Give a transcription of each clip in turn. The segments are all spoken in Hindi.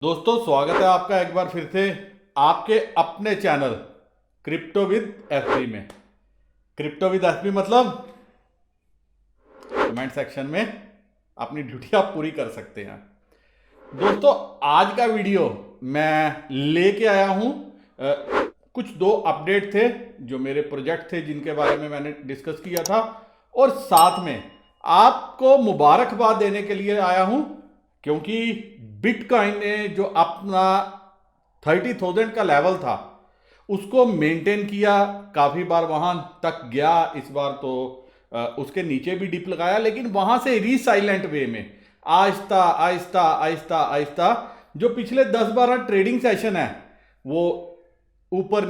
दोस्तों स्वागत है आपका एक बार फिर से आपके अपने चैनल क्रिप्टो विद एफबी में। क्रिप्टो विद एफबी मतलब कमेंट सेक्शन में अपनी ड्यूटी आप पूरी कर सकते हैं। दोस्तों आज का वीडियो मैं लेके आया हूं कुछ दो अपडेट थे जो मेरे प्रोजेक्ट थे जिनके बारे में मैंने डिस्कस किया था, और साथ में आपको मुबारकबाद देने के लिए आया हूं क्योंकि बिटकॉइन ने जो अपना 30,000 का लेवल था उसको मेंटेन किया, काफी बार वहां तक गया। इस बार तो उसके नीचे भी डिप लगाया, लेकिन वहां से रीसाइलेंट वे में आहिस्ता आहिस्ता आहिस्ता आहिस्ता जो पिछले 10-12 ट्रेडिंग सेशन है वो ऊपर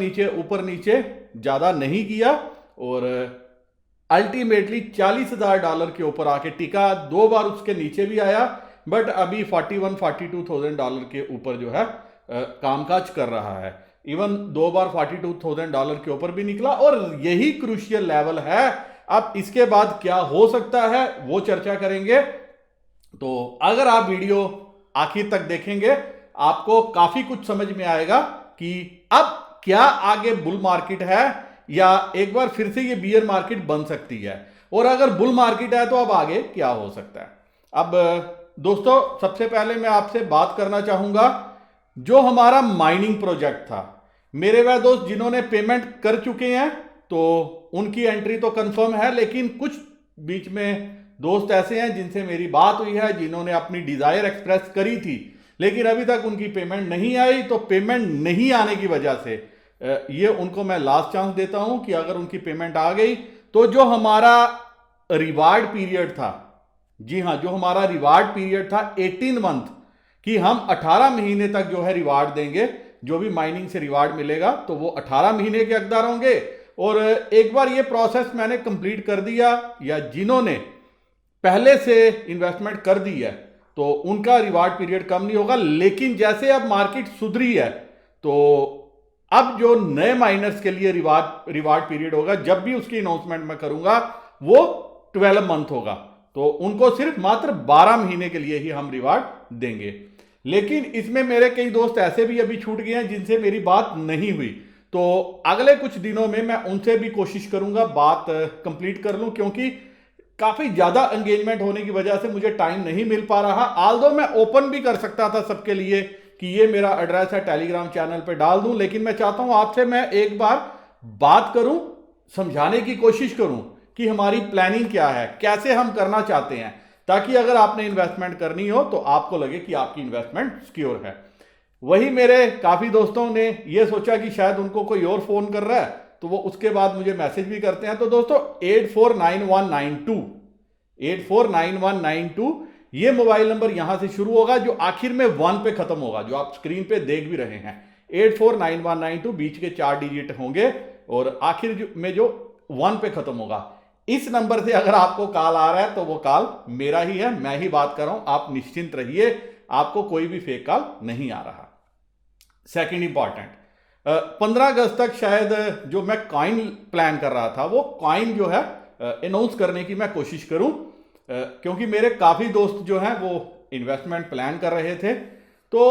नीचे ज्यादा नहीं किया और अल्टीमेटली $40,000 के ऊपर आके टिका। दो बार उसके नीचे भी आया, बट अभी $41,000-42,000 के ऊपर जो है कामकाज कर रहा है। इवन दो बार $42,000 के ऊपर भी निकला और यही क्रूशियल लेवल है। अब इसके बाद क्या हो सकता है वो चर्चा करेंगे। तो अगर आप वीडियो आखिर तक देखेंगे आपको काफी कुछ समझ में आएगा कि अब क्या आगे बुल मार्केट है या एक बार फिर से ये बियर मार्केट बन सकती है, और अगर बुल मार्केट है तो अब आगे क्या हो सकता है। अब दोस्तों सबसे पहले मैं आपसे बात करना चाहूंगा जो हमारा माइनिंग प्रोजेक्ट था। मेरे वह दोस्त जिन्होंने पेमेंट कर चुके हैं तो उनकी एंट्री तो कंफर्म है, लेकिन कुछ बीच में दोस्त ऐसे हैं जिनसे मेरी बात हुई है, जिन्होंने अपनी डिजायर एक्सप्रेस करी थी लेकिन अभी तक उनकी पेमेंट नहीं आई। तो पेमेंट नहीं आने की वजह से ये उनको मैं लास्ट चांस देता हूं कि अगर उनकी पेमेंट आ गई तो जो हमारा रिवार्ड पीरियड था, जी हां, जो हमारा रिवार्ड पीरियड था 18 मंथ कि हम 18 महीने तक जो है रिवार्ड देंगे, जो भी माइनिंग से रिवार्ड मिलेगा तो वो 18 महीने के हकदार होंगे। और एक बार ये प्रोसेस मैंने कंप्लीट कर दिया या जिन्होंने पहले से इन्वेस्टमेंट कर दी है तो उनका रिवार्ड पीरियड कम नहीं होगा। लेकिन जैसे अब मार्केट सुधरी है तो अब जो नए माइनर्स के लिए रिवार्ड पीरियड होगा, जब भी उसकी अनाउंसमेंट मैं करूंगा वो 12 मंथ होगा, तो उनको सिर्फ मात्र 12 महीने के लिए ही हम रिवार्ड देंगे। लेकिन इसमें मेरे कई दोस्त ऐसे भी अभी छूट गए हैं जिनसे मेरी बात नहीं हुई, तो अगले कुछ दिनों में मैं उनसे भी कोशिश करूंगा बात कंप्लीट कर लूं, क्योंकि काफी ज्यादा एंगेजमेंट होने की वजह से मुझे टाइम नहीं मिल पा रहा। आल्दो मैं ओपन भी कर सकता था सबके लिए कि ये मेरा एड्रेस है, टेलीग्राम चैनल पे डाल दूं, लेकिन मैं चाहता हूं आपसे मैं एक बार बात करूं, समझाने की कोशिश करूं कि हमारी प्लानिंग क्या है, कैसे हम करना चाहते हैं, ताकि अगर आपने इन्वेस्टमेंट करनी हो तो आपको लगे कि आपकी इन्वेस्टमेंट सिक्योर है। वही मेरे काफी दोस्तों ने ये सोचा कि शायद उनको कोई और फोन कर रहा है तो वो उसके बाद मुझे मैसेज भी करते हैं। तो दोस्तों 849192 ये मोबाइल नंबर यहां से शुरू होगा जो आखिर में 1 पे खत्म होगा, जो आप स्क्रीन पे देख भी रहे हैं। 849192 बीच के 4 डिजिट होंगे और आखिर में जो 1 पे खत्म होगा। इस नंबर से अगर आपको कॉल आ रहा है तो वो कॉल मेरा ही है, मैं ही बात कर रहा हूं, आप निश्चिंत रहिए, आपको कोई भी फेक कॉल नहीं आ रहा। सेकंड इंपॉर्टेंट, 15 अगस्त तक शायद जो मैं कॉइन प्लान कर रहा था वो कॉइन जो है अनाउंस करने की मैं कोशिश करूं, क्योंकि मेरे काफी दोस्त जो हैं वो इन्वेस्टमेंट प्लान कर रहे थे। तो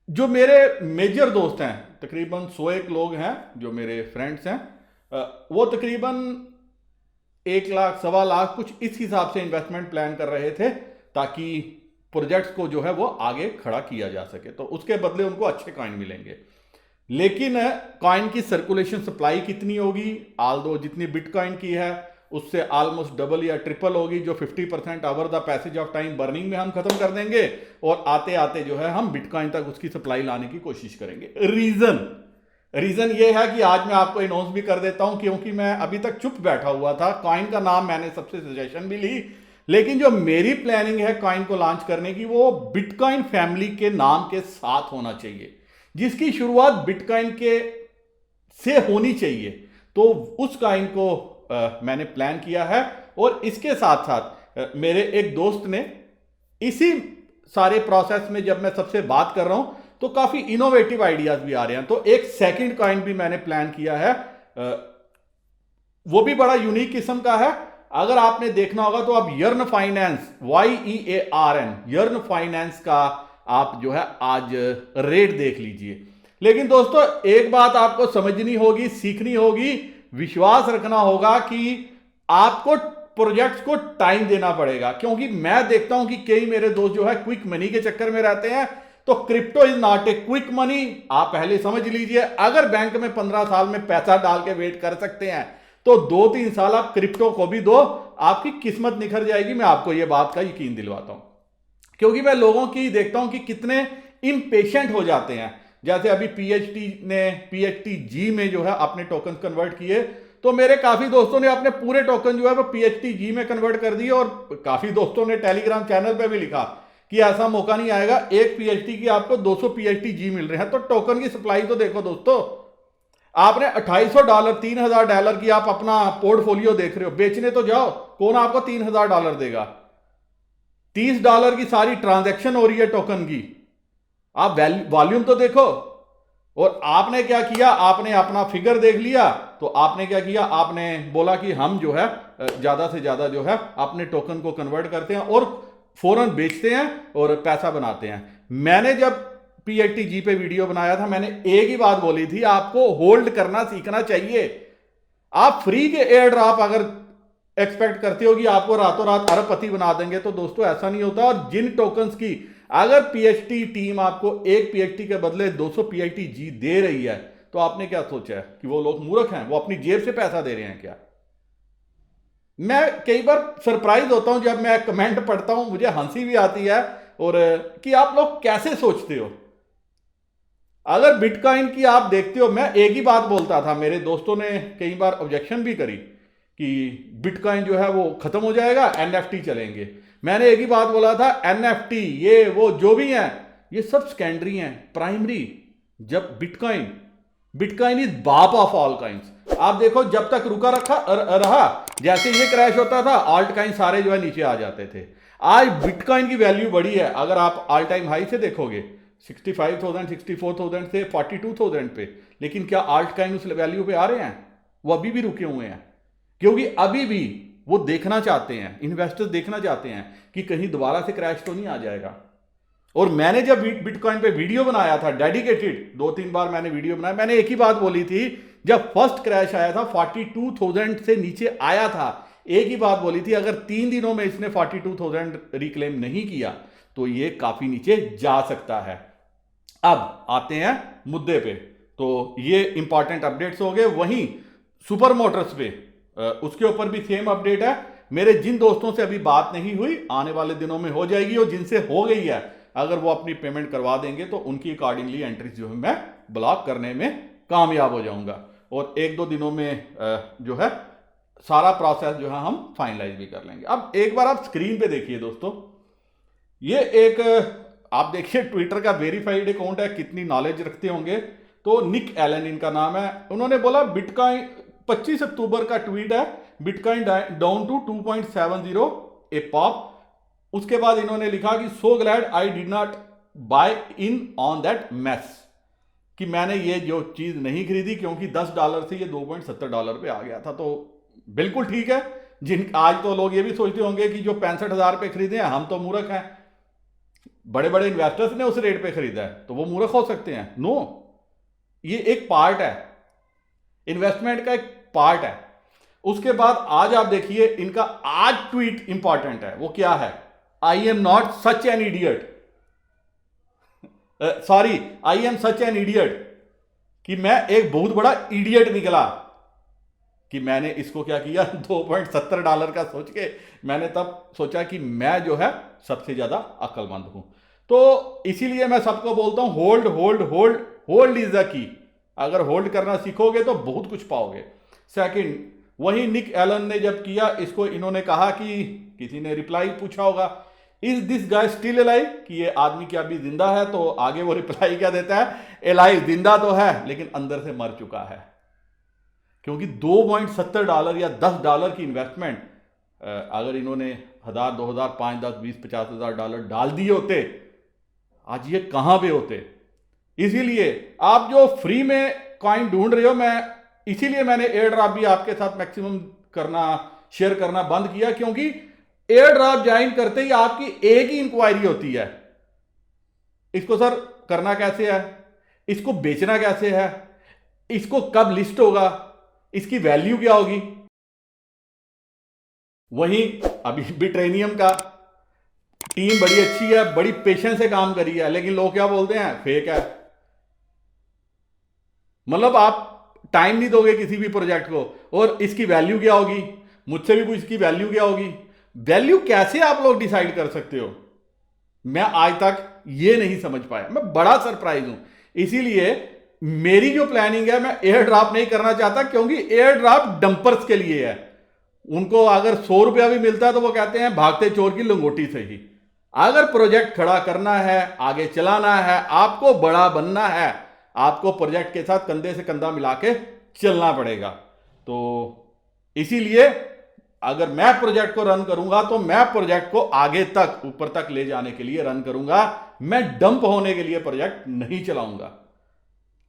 जो मेरे मेजर दोस्त हैं, तकरीबन 101 लोग हैं जो मेरे फ्रेंड्स हैं, वो तकरीबन 1 लाख 1.25 लाख कुछ इस हिसाब से इन्वेस्टमेंट प्लान कर रहे थे ताकि प्रोजेक्ट्स को जो है वो आगे खड़ा किया जा सके, तो उसके बदले उनको अच्छे कॉइन मिलेंगे। लेकिन कॉइन की सर्कुलेशन सप्लाई कितनी होगी, आल्दो जितनी बिटकॉइन की है उससे ऑलमोस्ट डबल या ट्रिपल होगी, जो 50% over the passage of time burning में हम खत्म कर देंगे और आते आते जो है हम बिटकॉइन तक उसकी सप्लाई लाने की कोशिश करेंगे। रीजन ये है कि आज मैं आपको अनाउंस भी कर देता हूं, क्योंकि मैं अभी तक चुप बैठा हुआ था। कॉइन का नाम मैंने सबसे सजेशन भी ली, लेकिन जो मेरी प्लानिंग है कॉइन को लॉन्च करने की वो बिटकॉइन फैमिली के नाम के साथ होना चाहिए, जिसकी शुरुआत बिटकॉइन के से होनी चाहिए। तो उस कॉइन को मैंने प्लान किया है, और इसके साथ साथ मेरे एक दोस्त ने इसी सारे प्रोसेस में जब मैं सबसे बात कर रहा हूं तो काफी इनोवेटिव आइडियाज भी आ रहे हैं। तो एक सेकंड कॉइन भी मैंने प्लान किया है, वो भी बड़ा यूनिक किस्म का है। अगर आपने देखना होगा तो आप Yearn finance YEARN Yearn finance का आप जो है आज रेट देख लीजिए। लेकिन दोस्तों एक बात आपको समझनी होगी, सीखनी होगी, विश्वास रखना होगा कि आपको प्रोजेक्ट्स को टाइम देना पड़ेगा। क्योंकि मैं देखता हूं कि कई मेरे दोस्त जो है क्विक मनी के चक्कर में रहते हैं। तो crypto is not a quick money, आप पहले समझ लीजिए। अगर बैंक में 15 साल में पैसा डाल के वेट कर सकते हैं तो 2-3 साल आप क्रिप्टो को भी दो, आपकी किस्मत निखर जाएगी। मैं आपको यह बात का यकीन दिलवाता हूं, क्योंकि मैं लोगों की देखता हूं कि कितने इम्पेशेंट हो जाते हैं। जैसे अभी PHTG में जो है अपने टोकन कन्वर्ट किए, तो मेरे काफी दोस्तों ने अपने पूरे टोकन जो है वो PHTG में कन्वर्ट कर दिए। और काफी दोस्तों ने टेलीग्राम चैनल पे भी लिखा कि ऐसा मौका नहीं आएगा, एक PHT की आपको 200 PHTG मिल रहे हैं। तो टोकन की सप्लाई तो देखो दोस्तों, आपने $2800 $3000 की आप अपना पोर्टफोलियो देख रहे हो, बेचने तो जाओ, कौन आपको $3000 देगा? $30 की सारी ट्रांजैक्शन हो रही है टोकन की, आप वॉल्यूम तो देखो। और आपने क्या किया, आपने अपना फिगर देख लिया, तो आपने क्या किया, आपने बोला कि हम जो है ज्यादा से ज्यादा जो है अपने टोकन को कन्वर्ट करते हैं और फौरन बेचते हैं और पैसा बनाते हैं। मैंने जब PHTG पे वीडियो बनाया था, मैंने एक ही बात बोली थी, आपको होल्ड करना सीखना चाहिए। आप फ्री के एयर ड्रॉप अगर एक्सपेक्ट करते हो कि आपको रातों रात अरबपति बना देंगे, तो दोस्तों ऐसा नहीं होता। और जिन टोकन्स की अगर PHT टीम आपको एक PHT के बदले 200 PHTG दे रही है, तो आपने क्या सोचा है कि वो लोग मूर्ख हैं, वो अपनी जेब से पैसा दे रहे हैं क्या? मैं कई बार सरप्राइज होता हूं जब मैं कमेंट पढ़ता हूं, मुझे हंसी भी आती है और कि आप लोग कैसे सोचते हो। अगर बिटकॉइन की आप देखते हो, मैं एक ही बात बोलता था, मेरे दोस्तों ने कई बार ऑब्जेक्शन भी करी कि बिटकॉइन जो है वो खत्म हो जाएगा, NFT चलेंगे। मैंने एक ही बात बोला था, NFT ये वो जो भी हैं ये सब सेकेंडरी हैं, प्राइमरी जब बिटकॉइन इज बाप ऑफ ऑल कॉइन्स। आप देखो जब तक रुका रहा, जैसे ये क्रैश होता था ऑल्ट कॉइन सारे जो है नीचे आ जाते थे। आज बिटकॉइन की वैल्यू बढ़ी है, अगर आप ऑल टाइम हाई से देखोगे 65,000 64,000 से 42,000 पे, लेकिन क्या ऑल्ट कॉइन उस वैल्यू पे आ रहे हैं? वो अभी भी रुके हुए हैं, क्योंकि अभी भी वो देखना चाहते हैं, इन्वेस्टर्स देखना चाहते हैं कि कहीं दोबारा से क्रैश तो नहीं आ जाएगा। और मैंने जब बिटकॉइन पे वीडियो बनाया था डेडिकेटेड, 2-3 बार मैंने वीडियो बनाया, मैंने एक ही बात बोली थी। जब फर्स्ट क्रैश आया था 42,000 से नीचे आया था, एक ही बात बोली थी, अगर 3 दिनों में इसने 42,000 रिक्लेम नहीं किया तो ये काफी नीचे जा सकता है। अब आते हैं मुद्दे पे, तो ये इंपॉर्टेंट अपडेट्स हो गए। वहीं सुपर मोटर्स पे उसके ऊपर भी सेम अपडेट है। मेरे जिन दोस्तों से अभी बात नहीं हुई, आने वाले दिनों में हो जाएगी, और जिनसे हो गई है अगर वो अपनी पेमेंट करवा देंगे तो उनकी अकॉर्डिंगली एंट्रीज जो है मैं ब्लॉक करने में कामयाब हो जाऊंगा। और 1-2 दिनों में जो है सारा प्रोसेस जो है हम फाइनलाइज भी कर लेंगे। अब एक बार आप स्क्रीन पे देखिए दोस्तों, ये एक आप देखिए ट्विटर का वेरीफाइड अकाउंट है, कितनी नॉलेज रखते होंगे। तो निक एलन इनका नाम है। उन्होंने बोला बिटकॉइन, 25 अक्टूबर का ट्वीट है, bitcoin down to 2.70 a pop. उसके बाद इन्होंने लिखा कि so glad I did not buy in on that mess, कि मैंने ये जो चीज नहीं खरीदी क्योंकि $10 से ये $2.70 पे आ गया था। तो बिल्कुल ठीक है। जिन आज तो लोग ये भी सोचते होंगे कि जो 65,000 पे खरीदे हैं हम तो मूर्ख हैं, बड़े बड़े इन्वेस्टर्स ने उस रेट पे खरीदा है तो वो मूर्ख हो सकते हैं। नो, ये एक पार्ट है, इन्वेस्टमेंट का एक पार्ट है। उसके बाद आज आप देखिए इनका आज ट्वीट इंपॉर्टेंट है। वो क्या है? I am not such an idiot, sorry I am such an idiot, कि मैं एक बहुत बड़ा इडियट निकला कि मैंने इसको क्या किया, $2.70 का सोच के मैंने तब सोचा कि मैं जो है सबसे ज्यादा अक्लमंद हूं। तो इसीलिए मैं सबको बोलता हूं hold hold hold, hold is the key. अगर होल्ड करना सीखोगे तो बहुत कुछ पाओगे। सेकंड, वही निक एलन ने जब किया, इसको इन्होंने कहा कि किसी ने रिप्लाई पूछा होगा, is this guy still alive, कि ये आदमी क्या अभी जिंदा है? तो आगे वो रिप्लाई क्या देता है, एलाइव, जिंदा तो है लेकिन अंदर से मर चुका है। क्योंकि $2.70 या $10 की इन्वेस्टमेंट अगर इन्होंने 1,000 2,000 5 10 20 $50,000 डाल दिए होते, आज ये कहां पे होते। इसीलिए आप जो फ्री में कॉइन ढूंढ रहे हो, मैं इसीलिए मैंने एयर ड्रॉप भी आपके साथ मैक्सिमम करना, शेयर करना बंद किया, क्योंकि एयर ड्रॉप ज्वाइन करते ही आपकी एक ही इंक्वायरी होती है इसको सर करना कैसे है, इसको बेचना कैसे है, इसको कब लिस्ट होगा, इसकी वैल्यू क्या होगी। वहीं अभी बिट्रेनियम का टीम बड़ी अच्छी है, बड़ी पेशेंस से काम करी है, लेकिन लोग क्या बोलते हैं, फेक है। मतलब आप टाइम नहीं दोगे किसी भी प्रोजेक्ट को, और इसकी वैल्यू क्या होगी, मुझसे भी पूछ इसकी वैल्यू क्या होगी। वैल्यू कैसे आप लोग डिसाइड कर सकते हो, मैं आज तक ये नहीं समझ पाया, मैं बड़ा सरप्राइज हूं। इसीलिए मेरी जो प्लानिंग है, मैं एयर ड्रॉप नहीं करना चाहता, क्योंकि एयर ड्रॉप डंपर्स के लिए है। उनको अगर 100 रुपया भी मिलता है तो वो कहते हैं भागते चोर की लंगोटी से ही। अगर प्रोजेक्ट खड़ा करना है, आगे चलाना है, आपको बड़ा बनना है, आपको प्रोजेक्ट के साथ कंधे से कंधा मिला के चलना पड़ेगा। तो इसीलिए अगर मैं प्रोजेक्ट को रन करूंगा तो मैं प्रोजेक्ट को आगे तक, ऊपर तक ले जाने के लिए रन करूंगा, मैं डंप होने के लिए प्रोजेक्ट नहीं चलाऊंगा।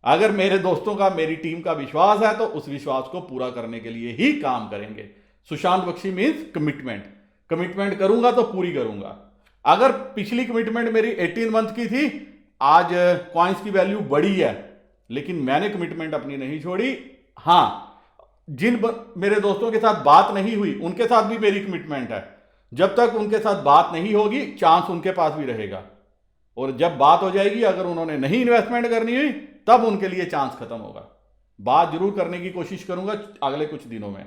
अगर मेरे दोस्तों का, मेरी टीम का विश्वास है तो उस विश्वास को पूरा करने के लिए ही काम करेंगे। Sushant Bakshi means commitment, commitment करूंगा तो पूरी करूंगा। अगर पिछली कमिटमेंट मेरी 18 मंथ की थी, आज कॉइन्स की वैल्यू बढ़ी है, लेकिन मैंने कमिटमेंट अपनी नहीं छोड़ी। हां, जिन मेरे दोस्तों के साथ बात नहीं हुई उनके साथ भी मेरी कमिटमेंट है, जब तक उनके साथ बात नहीं होगी चांस उनके पास भी रहेगा, और जब बात हो जाएगी, अगर उन्होंने नहीं इन्वेस्टमेंट करनी हुई, तब उनके लिए चांस खत्म होगा। बात जरूर करने की कोशिश करूंगा अगले कुछ दिनों में।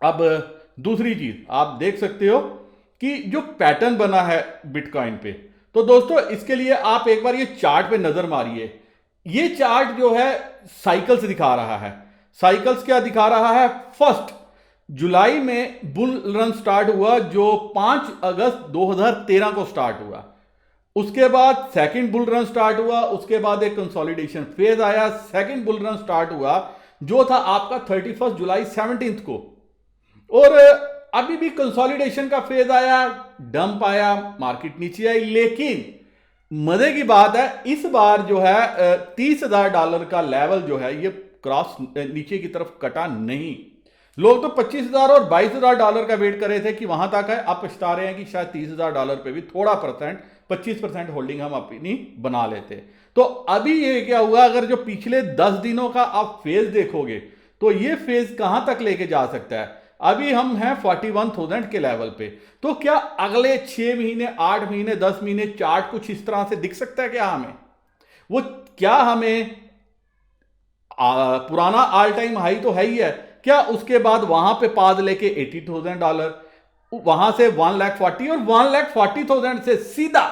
अब दूसरी चीज आप देख सकते हो कि जो पैटर्न बना है बिटकॉइन पे, तो दोस्तों इसके लिए आप एक बार ये चार्ट पे नजर मारिए। ये चार्ट जो है साइकिल्स दिखा रहा है। साइकिल्स क्या दिखा रहा है, फर्स्ट जुलाई में बुल रन स्टार्ट हुआ, जो 5 अगस्त 2013 को स्टार्ट हुआ। उसके बाद सेकंड बुल रन स्टार्ट हुआ, उसके बाद एक कंसोलिडेशन फेज आया। सेकंड बुल रन स्टार्ट हुआ जो था आपका 31 जुलाई 17 को, और अभी भी कंसोलिडेशन का फेज आया, डंप आया, मार्केट नीचे आई। लेकिन मजे की बात है, इस बार जो है $30,000 का लेवल जो है ये क्रॉस नीचे की तरफ कटा नहीं। लोग तो 25,000 और $22,000 का वेट कर रहे थे कि वहां तक है। अब पछता रहे हैं कि शायद $30,000 पे भी थोड़ा परसेंट, 25% होल्डिंग हम अपनी बना लेते। तो अभी ये क्या हुआ, अगर जो पिछले 10 दिनों का आप फेज देखोगे तो ये फेज कहां तक लेके जा सकता है। अभी हम हैं 41,000 के लेवल पे। तो क्या अगले 6 महीने, 8 महीने, 10 महीने चार्ट कुछ इस तरह से दिख सकता है क्या हमें? वो क्या हमें पुराना ऑल टाइम हाई तो है ही है, क्या उसके बाद वहां पे पाद लेके $80,000, वहां से 1,40,000 और 1,40,000 से सीधा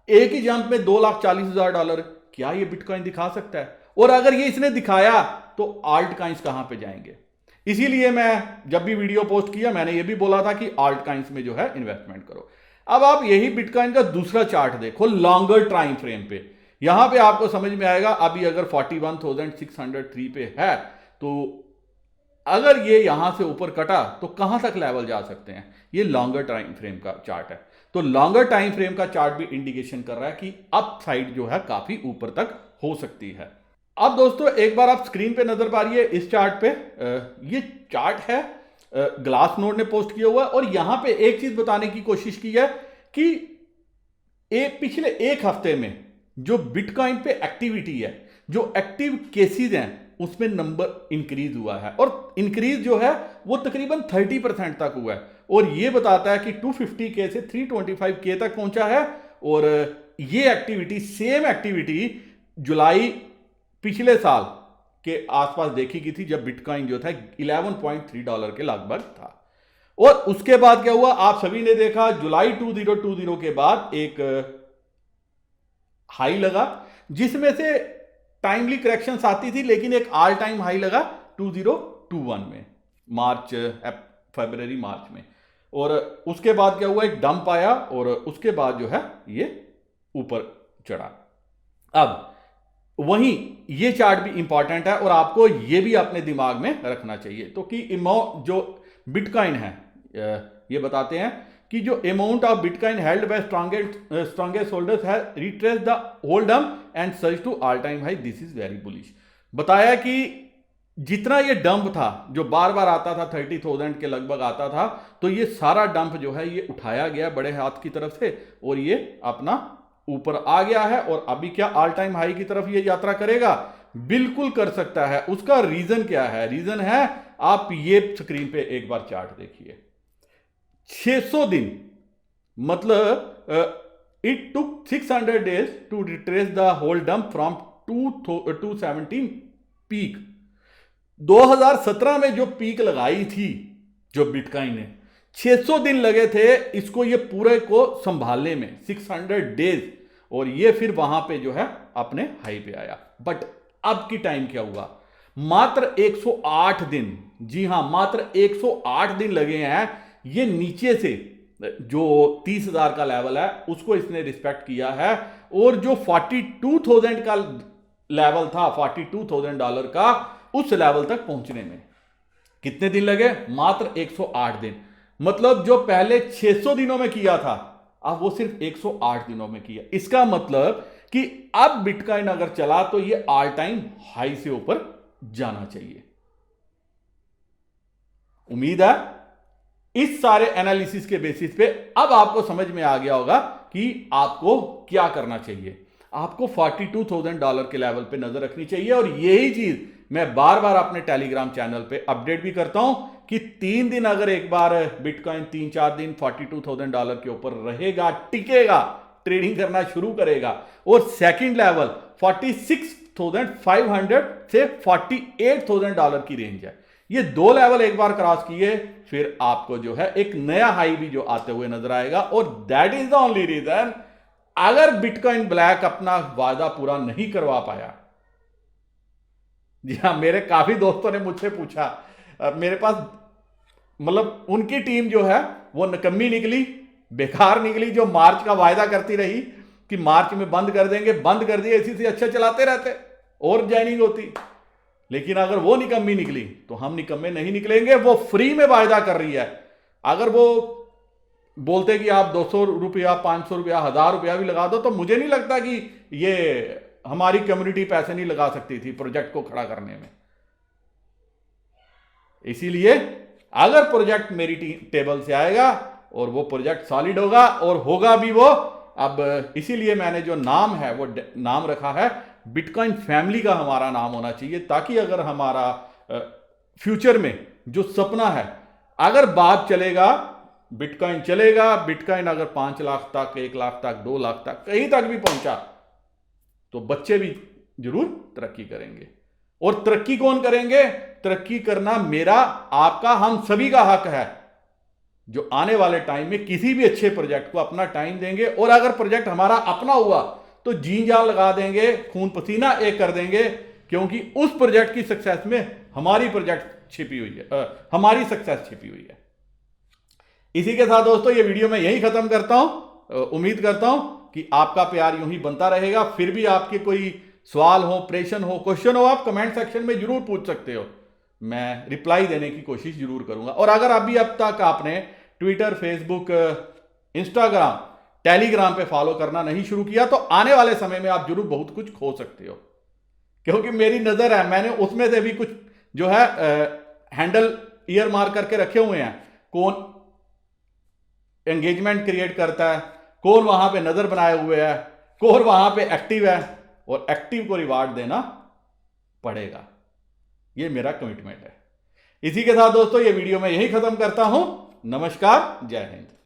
एक ही जंप में $2,40,000, क्या ये बिटकॉइन दिखा सकता है? और अगर ये इसने दिखाया तो आल्ट कॉइन्स कहां पे जाएंगे? इसीलिए मैं जब भी वीडियो पोस्ट किया, मैंने ये भी बोला था कि आल्ट कॉइन्स में जो है इन्वेस्टमेंट करो। अब आप यही बिटकॉइन का दूसरा चार्ट देखो लॉन्गर टाइम फ्रेम पे, यहां पे आपको समझ में आएगा। अभी अगर 41,603 पे है, तो अगर ये यहां से ऊपर कटा तो कहां तक लेवल जा सकते हैं? ये लॉन्गर टाइम फ्रेम का चार्ट है। तो लॉन्गर टाइम फ्रेम का चार्ट भी इंडिकेशन कर रहा है कि अप साइड जो है काफी ऊपर तक हो सकती है। अब दोस्तों एक बार आप स्क्रीन पे नजर मारिए इस चार्ट पे। ये चार्ट है, ग्लास नोड ने पोस्ट किया हुआ है, और यहां पे एक चीज बताने की कोशिश की है कि पिछले एक हफ्ते में जो बिटकॉइन पे एक्टिविटी है, जो एक्टिव केसेस हैं, उसमें नंबर इंक्रीज हुआ है, और इंक्रीज जो है वो तकरीबन 30% तक हुआ है। और ये बताता है कि 250K से 325K तक पहुंचा है। और ये एक्टिविटी, सेम एक्टिविटी जुलाई पिछले साल के आसपास देखी गई थी, जब बिटकॉइन जो था $11.3 के लगभग था। और उसके बाद क्या हुआ, आप सभी ने देखा, जुलाई 2020 के बाद एक हाई लगा, जिसमें से टाइमली करेक्शंस आती थी, लेकिन एक ऑल टाइम हाई लगा 2021 में, फरवरी मार्च में। और उसके बाद क्या हुआ, एक डंप आया, और उसके बाद जो है ये ऊपर चढ़ा। अब वहीं ये चार्ट भी इंपॉर्टेंट है, और आपको ये भी अपने दिमाग में रखना चाहिए। तो कि जो बिटकॉइन है, ये बताते हैं कि जो amount of bitcoin held by strongest holders है रिट्रेस द होल्डम and search to all time high, this is very bullish. बताया कि जितना ये डंप था, जो बार बार आता था, 30,000 के लगभग आता था, तो ये सारा डंप जो है ये उठाया गया बड़े हाथ की तरफ से, और ये अपना ऊपर आ गया है और अभी क्या ऑल टाइम हाई की तरफ ये यात्रा करेगा? बिल्कुल कर सकता है। उसका रीजन क्या है? रीजन है, आप ये स्क्रीन पे एक बार चार्ट देखिए, 600 दिन, मतलब it took 600 days to retrace the whole dump from 217 peak. 2017 में जो पीक लगाई थी जो बिटकॉइन ने, 600 दिन लगे थे इसको ये पूरे को संभालने में, 600 डेज, और ये फिर वहां पे जो है अपने हाई पे आया। बट अब की टाइम क्या हुआ? मात्र 108 दिन, जी हां मात्र 108 दिन लगे हैं ये नीचे से जो 30,000 का लेवल है उसको इसने रिस्पेक्ट किया है, और जो 42,000 का लेवल था, $42,000 का, उस लेवल तक पहुंचने में कितने दिन लगे? मात्र 108 दिन। मतलब जो पहले 600 दिनों में किया था अब वो सिर्फ 108 दिनों में किया। इसका मतलब कि अब बिटकॉइन अगर चला तो ये ऑल टाइम हाई से ऊपर जाना चाहिए। उम्मीद है इस सारे एनालिसिस के बेसिस पे अब आपको समझ में आ गया होगा कि आपको क्या करना चाहिए। आपको $42,000 के लेवल पे नजर रखनी चाहिए, और यही चीज मैं बार बार अपने टेलीग्राम चैनल पे अपडेट भी करता हूं कि 3 दिन अगर एक बार बिटकॉइन 3-4 दिन $42,000 के ऊपर रहेगा, टिकेगा, ट्रेडिंग करना शुरू करेगा, और सेकंड लेवल 46,500 से $48,000 की रेंज है, ये 2 लेवल एक बार क्रॉस किए फिर आपको जो है एक नया हाई भी जो आते हुए नजर आएगा। और that is the only reason, अगर बिटकॉइन ब्लैक अपना वादा पूरा नहीं करवा पाया, जी हाँ, मेरे काफी दोस्तों ने मुझसे पूछा, मेरे पास मतलब उनकी टीम जो है वो निकम्मी निकली, बेकार निकली, जो मार्च का वायदा करती रही कि मार्च में बंद कर देंगे, बंद कर दिए, इसी से अच्छा चलाते रहते और ज्वाइनिंग होती। लेकिन अगर वो निकम्मी निकली तो हम निकम्मे नहीं निकलेंगे। वो फ्री में वायदा कर रही है, अगर वो बोलते कि आप 200 रुपया, 500 रुपया, 1000 रुपया भी लगा दो, तो मुझे नहीं लगता कि ये हमारी कम्युनिटी पैसे नहीं लगा सकती थी प्रोजेक्ट को खड़ा करने में। इसीलिए अगर प्रोजेक्ट मेरी टेबल से आएगा और वो प्रोजेक्ट सॉलिड होगा, और होगा भी वो, अब इसीलिए मैंने जो नाम है वो नाम रखा है बिटकॉइन फैमिली का हमारा नाम होना चाहिए, ताकि अगर हमारा फ्यूचर में जो सपना है, अगर बात चलेगा, बिटकॉइन चलेगा, बिटकॉइन अगर 5 लाख तक, 1 लाख तक, 2 लाख तक, कहीं तक भी पहुंचा तो बच्चे भी जरूर तरक्की करेंगे। और तरक्की कौन करेंगे? तरक्की करना मेरा, आपका, हम सभी का हक है, जो आने वाले टाइम में किसी भी अच्छे प्रोजेक्ट को अपना टाइम देंगे, और अगर प्रोजेक्ट हमारा अपना हुआ तो जी जान लगा देंगे, खून पसीना एक कर देंगे, क्योंकि उस प्रोजेक्ट की सक्सेस में हमारी प्रोजेक्ट छिपी हुई है, हमारी सक्सेस छिपी हुई है। इसी के साथ दोस्तों ये वीडियो मैं यही खत्म करता हूं। उम्मीद करता हूं कि आपका प्यार यूं ही बनता रहेगा। फिर भी आपके कोई सवाल हो, प्रश्न हो, क्वेश्चन हो, आप कमेंट सेक्शन में जरूर पूछ सकते हो, मैं रिप्लाई देने की कोशिश जरूर करूंगा। और अगर अभी अब तक आपने ट्विटर, फेसबुक, इंस्टाग्राम, टेलीग्राम पे फॉलो करना नहीं शुरू किया तो आने वाले समय में आप जरूर बहुत कुछ खो सकते हो, क्योंकि मेरी नजर है, मैंने उसमें से भी कुछ जो है हैंडल ईयर मार्क करके रखे हुए हैं, कौन एंगेजमेंट क्रिएट करता है, कौन वहां पे नजर बनाए हुए है, कौन वहां पे एक्टिव है, और एक्टिव को रिवार्ड देना पड़ेगा, ये मेरा कमिटमेंट है। इसी के साथ दोस्तों ये वीडियो मैं यही खत्म करता हूं। नमस्कार, जय हिंद।